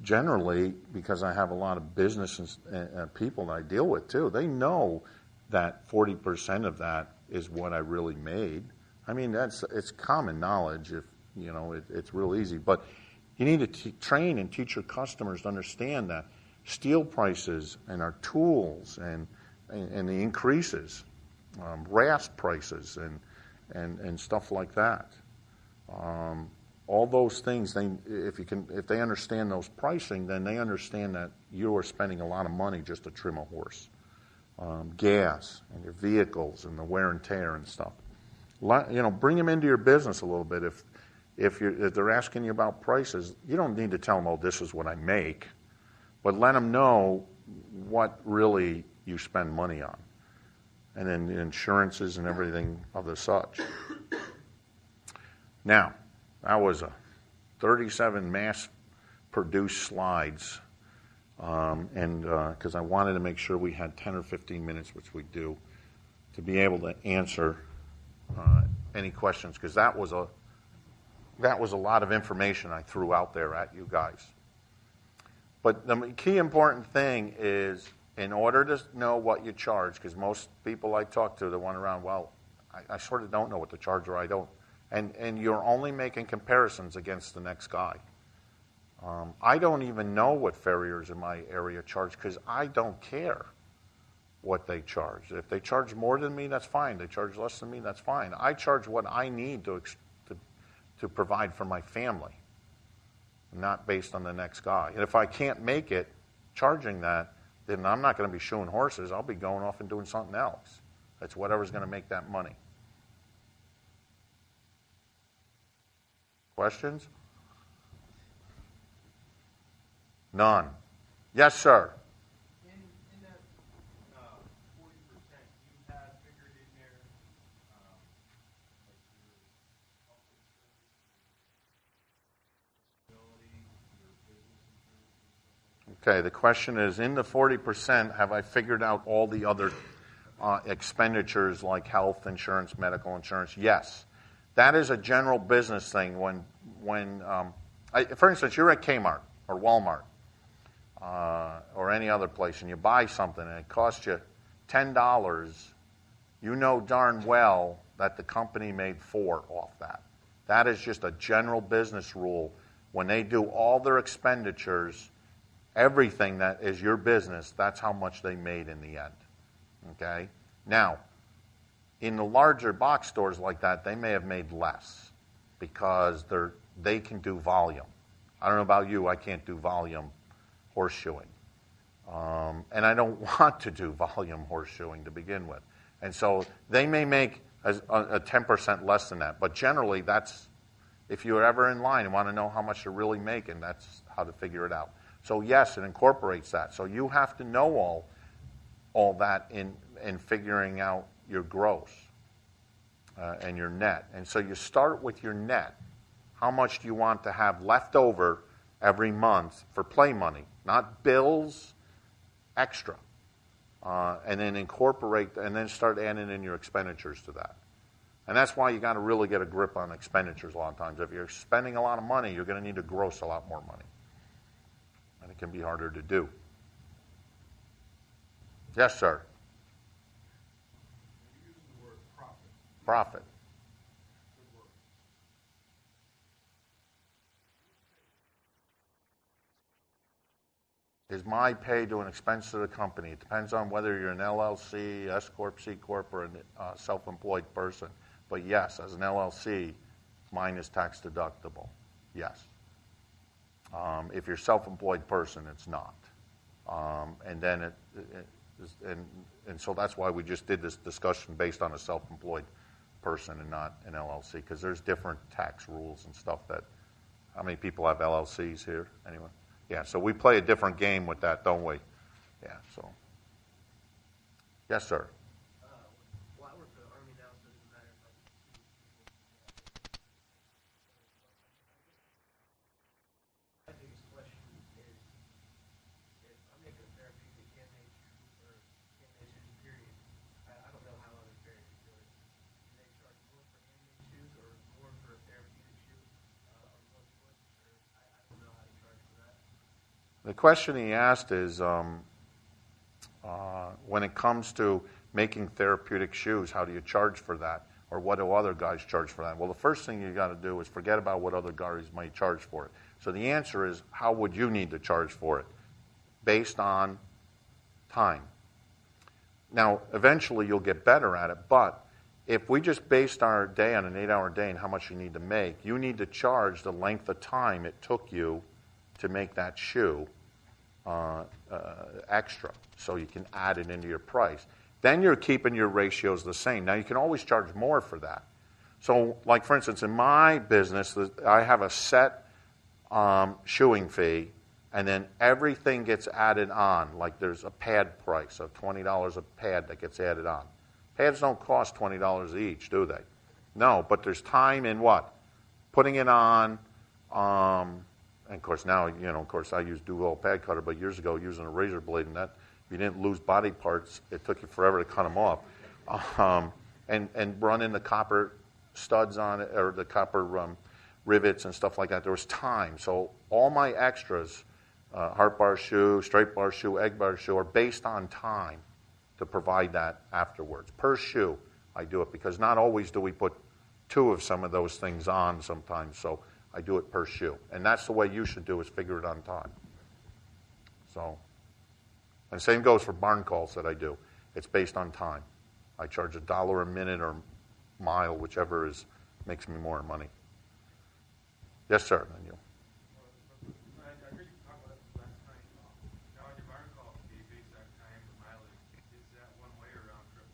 generally, because I have a lot of business and people that I deal with too, they know that 40% of that is what I really made. I mean, it's common knowledge. If it's real easy, but you need to train and teach your customers to understand that steel prices and our tools and the increases, rasp prices and stuff like that. All those things, if they understand those pricing, then they understand that you are spending a lot of money just to trim a horse. Gas and your vehicles and the wear and tear and stuff. Bring them into your business a little bit. If they're asking you about prices, you don't need to tell them, oh, this is what I make, but let them know what really you spend money on, and then the insurances and everything of the such. Now, that was a 37 mass-produced slides, and because I wanted to make sure we had 10 or 15 minutes, which we do, to be able to answer any questions, because that was a lot of information I threw out there at you guys. But the key important thing is, in order to know what you charge, because most people I talk to, they want around, well, I sort of don't know what to charge, or I don't. And you're only making comparisons against the next guy. I don't even know what farriers in my area charge, because I don't care what they charge. If they charge more than me, that's fine. They charge less than me, that's fine. I charge what I need to provide for my family, not based on the next guy. And if I can't make it charging that, then I'm not going to be shoeing horses. I'll be going off and doing something else. That's whatever's going to make that money. Questions? None. Yes, sir. In that 40%, you have figured in there like your health insurance, your business insurance. Okay, the question is, in the 40%, have I figured out all the other expenditures like health insurance, medical insurance? Yes. That is a general business thing. For instance, you're at Kmart or Walmart or any other place, and you buy something and it costs you $10, you know darn well that the company made $4 off that. That is just a general business rule. When they do all their expenditures, everything that is your business, that's how much they made in the end. Okay? Now, in the larger box stores like that, they may have made less because they can do volume. I don't know about you, I can't do volume horseshoeing. And I don't want to do volume horseshoeing to begin with. And so they may make as a 10% less than that. But generally, that's, if you're ever in line and want to know how much you're really making, that's how to figure it out. So yes, it incorporates that. So you have to know all that in figuring out your gross and your net. And so you start with your net. How much do you want to have left over every month for play money? Not bills, extra. And then incorporate, and then start adding in your expenditures to that. And that's why you got to really get a grip on expenditures a lot of times. If you're spending a lot of money, you're going to need to gross a lot more money. And it can be harder to do. Yes, sir. You use the word profit. Profit. Good word. Is my pay to an expense to the company? It depends on whether you're an LLC, S Corp, C Corp, or a self-employed person. But yes, as an LLC, mine is tax deductible. Yes. If you're a self-employed person, it's not. And then and so that's why we just did this discussion based on a self-employed person and not an LLC, because there's different tax rules and stuff that. How many people have LLCs here? Anyone? Yeah, so we play a different game with that, don't we? Yeah, so. Yes, sir. Well, I work for the Army now, so it doesn't matter if I My biggest question is, if I'm making a therapeutic handmade shoe or handmade shoes, period, I don't know how other therapies do it. Do they charge more for handmade shoes or more for a therapeutic shoe on one foot? Or I don't know how to charge for that. The question he asked is, when it comes to making therapeutic shoes, how do you charge for that? Or what do other guys charge for that? Well, the first thing you got to do is forget about what other guys might charge for it. So the answer is, how would you need to charge for it? Based on time. Now, eventually you'll get better at it, but if we just based our day on an 8-hour day and how much you need to make, you need to charge the length of time it took you to make that shoe extra, so you can add it into your price. Then you're keeping your ratios the same. Now, you can always charge more for that. So, like, for instance, in my business, I have a set shoeing fee, and then everything gets added on. Like, there's a pad price of $20 a pad that gets added on. Pads don't cost $20 each, do they? No, but there's time in what? Putting it on, and of course now, of course I use dual pad cutter, but years ago using a razor blade, and that, if you didn't lose body parts, it took you forever to cut them off. And run in the copper studs on it, or the copper rivets and stuff like that. There was time. So all my extras, heart bar shoe, straight bar shoe, egg bar shoe, are based on time to provide that afterwards. Per shoe, I do it, because not always do we put 2 of some of those things on sometimes. So I do it per shoe. And that's the way you should do, is figure it on time. So, and the same goes for barn calls that I do. It's based on time. I charge $1 a minute or mile, whichever makes me more money. Yes, sir. And you. I heard you talk about this last time. Now, on your barn call fee based on time or mileage, is that one way or round trip?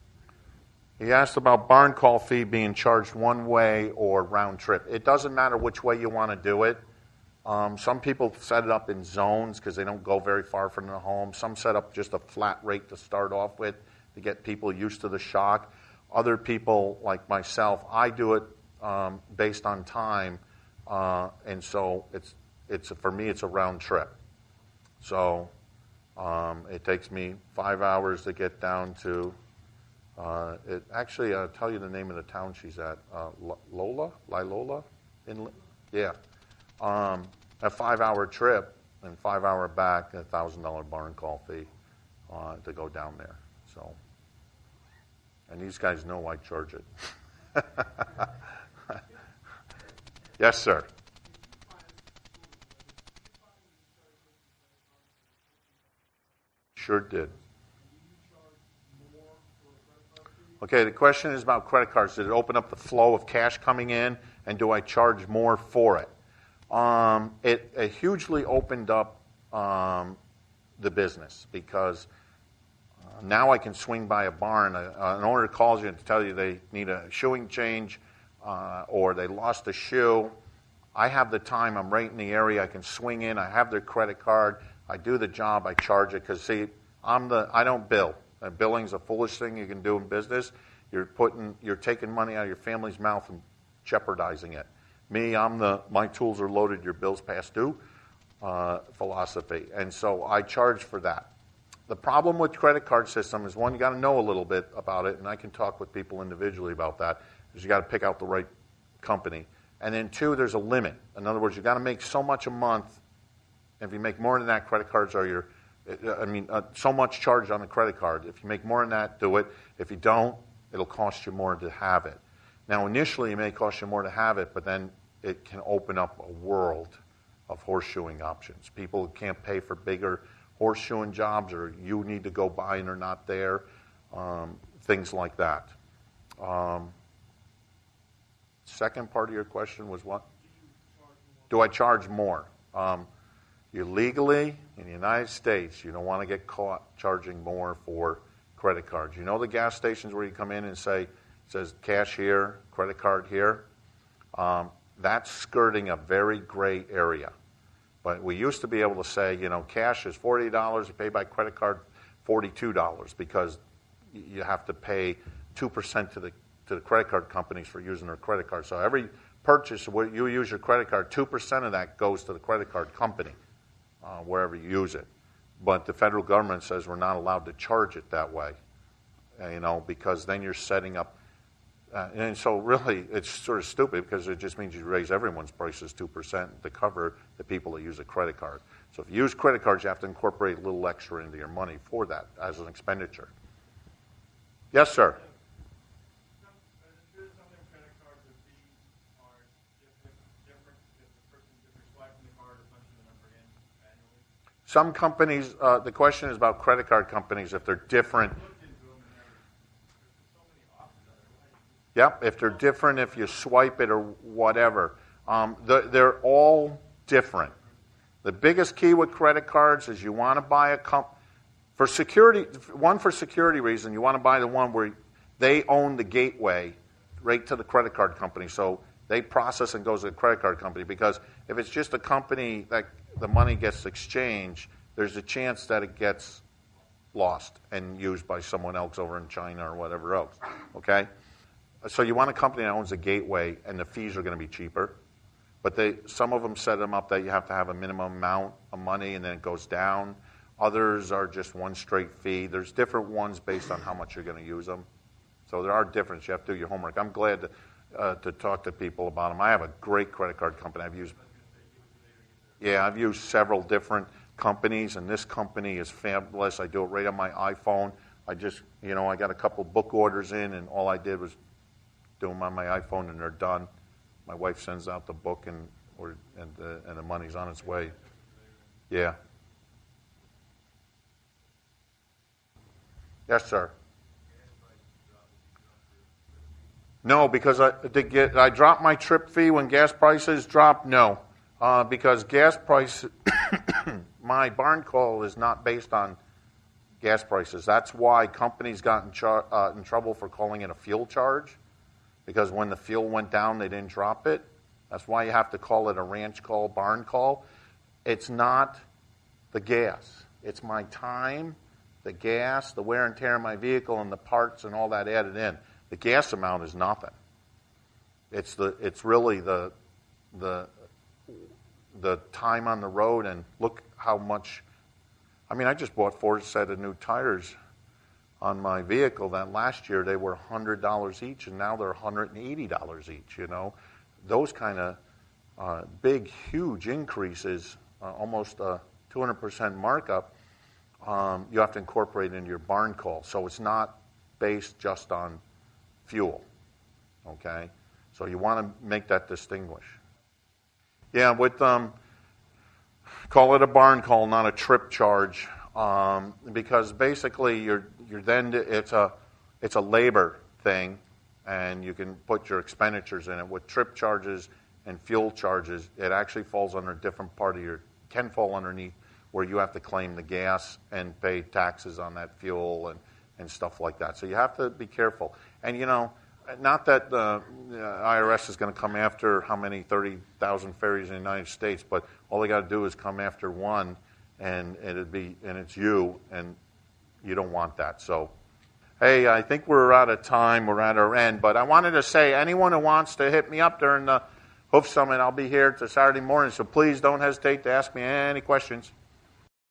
He asked about barn call fee being charged one way or round trip. It doesn't matter which way you want to do it. Some people set it up in zones because they don't go very far from their home. Some set up just a flat rate to start off with to get people used to the shock. Other people, like myself, I do it based on time, and so it's for me it's a round trip. So it takes me 5 hours to get down to. Actually, I'll tell you the name of the town she's at. Lilola? Yeah. A 5-hour trip and 5-hour back, $1,000 barn call fee to go down there. So, and these guys know I charge it. Yes, sir. Sure did. Okay, the question is about credit cards. Did it open up the flow of cash coming in, and do I charge more for it? It hugely opened up the business, because Now I can swing by a barn. An owner calls you to tell you they need a shoeing change or they lost a shoe. I have the time. I'm right in the area. I can swing in. I have their credit card. I do the job. I charge it because, see, I don't bill. Billing's a foolish thing you can do in business. You're taking money out of your family's mouth and jeopardizing it. Me, my tools are loaded, your bills past due philosophy. And so I charge for that. The problem with credit card system is, one, you got to know a little bit about it, and I can talk with people individually about that, is you got to pick out the right company. And then two, there's a limit. In other words, you got to make so much a month. If you make more than that, credit cards are so much charged on the credit card. If you make more than that, do it. If you don't, it'll cost you more to have it. Now, initially, it may cost you more to have it, but then it can open up a world of horseshoeing options. People who can't pay for bigger horseshoeing jobs, or you need to go buy and they're not there, things like that. Second part of your question was what? Do I charge more? You legally, in the United States, you don't want to get caught charging more for credit cards. You know the gas stations where you come in and it says cash here, credit card here? That's skirting a very gray area. But we used to be able to say, cash is $40, you pay by credit card $42 because you have to pay 2% to the credit card companies for using their credit card. So every purchase where you use your credit card, 2% of that goes to the credit card company, wherever you use it. But the federal government says we're not allowed to charge it that way, because then you're setting up. And so really, it's sort of stupid because it just means you raise everyone's prices 2% to cover the people that use a credit card. So if you use credit cards, you have to incorporate a little extra into your money for that as an expenditure. Yes, sir. Some companies, the question is about credit card companies, if they're different. Yep, if they're different, if you swipe it or whatever. They're all different. The biggest key with credit cards is you want to buy for security reason, you want to buy the one where they own the gateway right to the credit card company. So they process and goes to the credit card company, because if it's just a company that the money gets exchanged, there's a chance that it gets lost and used by someone else over in China or whatever else. Okay? So you want a company that owns a gateway, and the fees are going to be cheaper. But some of them set them up that you have to have a minimum amount of money, and then it goes down. Others are just one straight fee. There's different ones based on how much you're going to use them. So there are differences. You have to do your homework. I'm glad to talk to people about them. I have a great credit card company. I've used several different companies, and this company is fabulous. I do it right on my iPhone. I got a couple book orders in, and all I did was do them on my iPhone, and they're done. My wife sends out the book, and the money's on its way. Yeah. Yes, sir. No, because I dropped my trip fee when gas prices dropped. No, because gas price, my barn call is not based on gas prices. That's why companies got in trouble for calling it a fuel charge, because when the fuel went down, they didn't drop it. That's why you have to call it a ranch call, barn call. It's not the gas. It's my time, the gas, the wear and tear of my vehicle, and the parts and all that added in. The gas amount is nothing. It's really the time on the road, and look how much. I mean, I just bought 4 sets of new tires on my vehicle that last year they were $100 each, and now they're $180 each. Those kind of big, huge increases, almost a 200% markup. You have to incorporate into your barn call, so it's not based just on fuel. Okay, so you want to make that distinguish. Yeah, with call it a barn call, not a trip charge, because basically it's a labor thing, and you can put your expenditures in it. With trip charges and fuel charges, it actually falls under a different part of can fall underneath where you have to claim the gas and pay taxes on that fuel and stuff like that. So you have to be careful. And, you know, not that the IRS is going to come after how many 30,000 ferries in the United States, but all they got to do is come after one, and it's you, and you don't want that. So, hey, I think we're out of time. We're at our end. But I wanted to say, anyone who wants to hit me up during the Hoof Summit, I'll be here to Saturday morning. So please don't hesitate to ask me any questions.